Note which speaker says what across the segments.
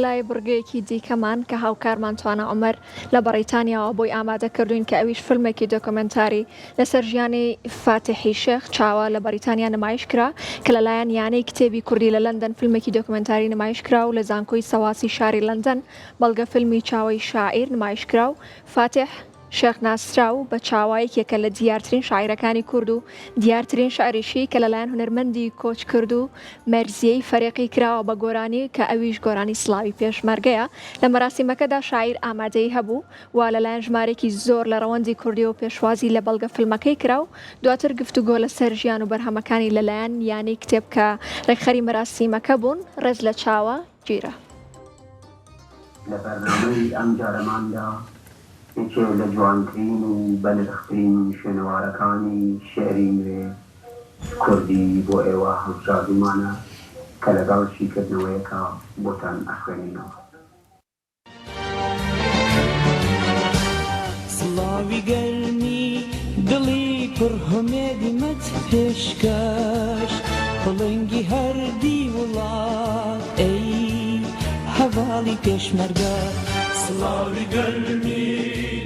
Speaker 1: لای بڕگەیەکی دیکەمان کە هاوکارمان توانە عومەر لە بەڕیتانیاوە بۆی ئامادەکردوین کە ئەویش فیلمێکی دۆکۆمنتاری لەسەر ژیانی فاتحی شێخ چاوە لە بەریتانیا نمایش کرا کە لەلایەن یانەی کتێبی کوردی لە لەندەن فیلمێکی دۆکۆمنتاری نمایش کرا و لە زانکۆی سەواسی شاری لەندەن بەڵگە فیلمی چاوەی شاعیر نمایش کرا و فاتح شێخ ناسراو بە چاوایەکێکە لە دیارترین شاعیرەکانی کورد و دیارترین شاعریشی کە لەلایەن هونەرمەندی کۆچ کرد و مەرزیەی فەرێقی کراوە بە گۆرانی کە ئەویش گۆرانی سڵاوی پێشمەرگەیە. لە مەراسیمەکەدا شاعیر ئامادەی هەبوو و لەلایەن ژمارێکی زۆر لە ڕەوەندی کوردی و پێشوازی لە بەڵگە فیلمەکەی کرا و دواتر گفتوگۆ لەسەر ژیان و بەرهەمەکانی لەلایەن یانەی کتێب کە ڕێکخەری مەراسیمەکە بوون. ڕێز لە چاوە گیرە
Speaker 2: لە بەرنامەی ئەم جارەماندا یەکێ لە جوانترین و بەنرخترین شوێنەوارەکانی شێعری نوێ کوردی بۆ ئێوە هەڵبژاردومانە کە لەگەڵ شیکردنەوەیەکە بۆتان ئەخوێنینەوە.
Speaker 3: سڵاوی گەرمی دڵی پڕ هەمێدی مەت پێشکەش بڵنگی هەردی وڵات ئەی هەواڵی پێشمەرگە
Speaker 4: سڵاوی گەرمی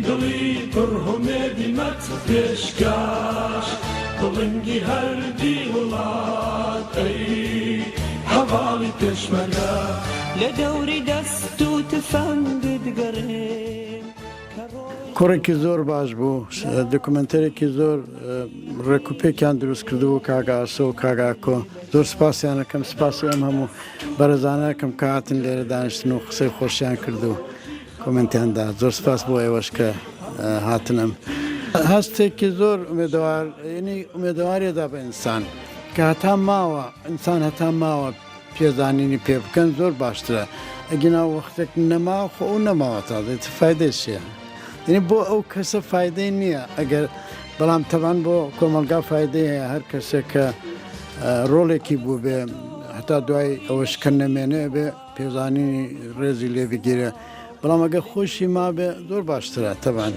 Speaker 4: دڵی پڕ هەمێدی مەت پێشکەش بڵنگی هەردی وڵات ئەی هەواڵی پێشمەرگە
Speaker 3: لە دەوری دەست و تفەنگت گەڕێن
Speaker 5: کوڕێکی زۆر باش بوو، دۆکومنتەرێکی زۆر ڕێکوپێکیان دروست کردو و کاگاسە و کاگاکۆ زۆر سپاسیانەکەم، سپاسی ئەم هەموو بەرەزانەکەم کە هاتن لێرە دانیشتن و قسەی خۆشیان کردو کۆمنتیاندا. زۆر سپاس بۆ ئێوەش کە هاتنم. هەستێکی زۆر ئومێدەوار ینی ئومێدەوارێدا بە ئینسان کە هەتا ماوە ئینسان هەتا ماوە پێزانینی پێ بکەن زۆر باشترە. ئەگینا وەختێک نەماوە خۆ ئەو نەماوە تازێت فایدەی چییە؟ یعنی بۆ ئەو کەسە فایدەی نییە، ئەگەر بەڵام تەبان بۆ کۆمەلگا فایدەی هەیە. هەر کەسێک کە ڕۆڵێکی بوو بێ هەتا دوای ئەوەش کە نەمێنێ بێ پێزانینی ڕێزی لێ بگیرە، بەڵام ئەگە خۆشی ما بێ زۆر باشترە تەبان.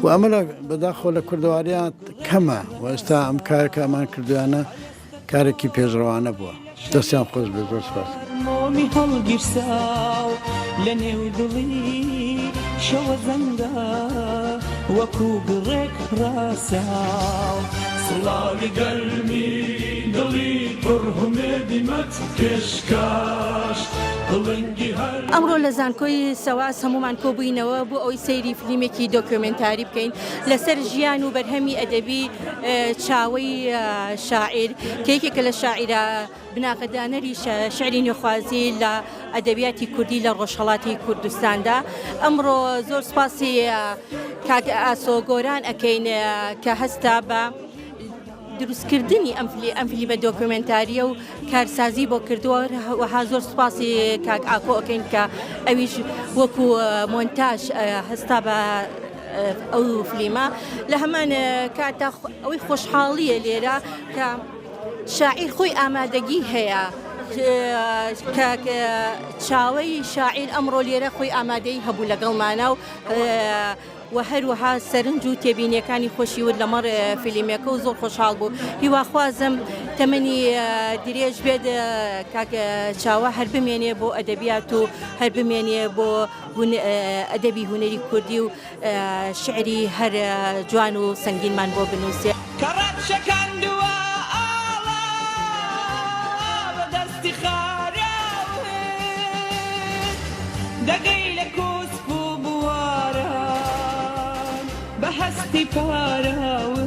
Speaker 5: و ئەمە بەداخۆ لە کوردەواریان کەمە و ئێستا ئەم کارەکە ئەمان کردویانە کارێکی پێشڕەوانە بووە. دەستیان خۆش بێ. زۆر سپاس.
Speaker 3: مۆمی هەڵگیرساو لە نێو دڵی شەوە زەنگە وەکو گڕێک ڕاساو
Speaker 4: سڵاوی گەرمی دڵی پڕ هەمێدی مەت پێشکەش بڵنگی هەر.
Speaker 6: ئەمڕۆ لە زانکۆی سەواس هەمومان کۆبووینەوە بۆ ئەوی سەیری فیلمێکی دۆکۆمنتاری بکەین لەسەر ژیان و بەرهەمی ئەدەبی چاوەی شاعیر کە یەکێکە لە شاعیرە بناغەدانەری شعری نوێخوازی لە ئەدەبیاتی کوردی لە ڕۆژهەڵاتی کوردستاندا. ئەمڕۆ زۆر سپاسی کاک ئاسۆگۆران ئەکەین کە هەستا بە دروستکردنی ئەم فیلمە دۆکۆمنتاریە و کارسازی بۆ کردووە. وەها زۆر سپاسی کاک ئاکۆ ئەەکەین کە ئەویش وەکو مۆنتاژ هەستا بە ئەو فیلمە. لە هەمان کاتا ئەوەی خۆشحاڵیە لێرە کە شاعیر خۆی ئامادەگی هەیە چاوەی شاعیر ئەمڕۆ لێرە خۆی ئامادەی هەبوو لەگەڵمانە و هەروەها سەرنج و تێبینیەکانی خۆشیوت لەمەڕ فیلمەکە و زۆر خۆشحاڵ بوو. هیواخوازم تەمەنی درێژ بێت چاوە هەر بمێنێ بۆ ئەدەبیات و هەر بمێنێ بۆ ئەدەبی هونەری کوردی و شعری هەر جوان و سەنگینمان بۆ بنووسێ.
Speaker 3: کەڕەت شەکاندووە ئاڵا بەدەستی خاراوێ دەگەی لە کوسپ و بوارە بە هەستی پاراوێ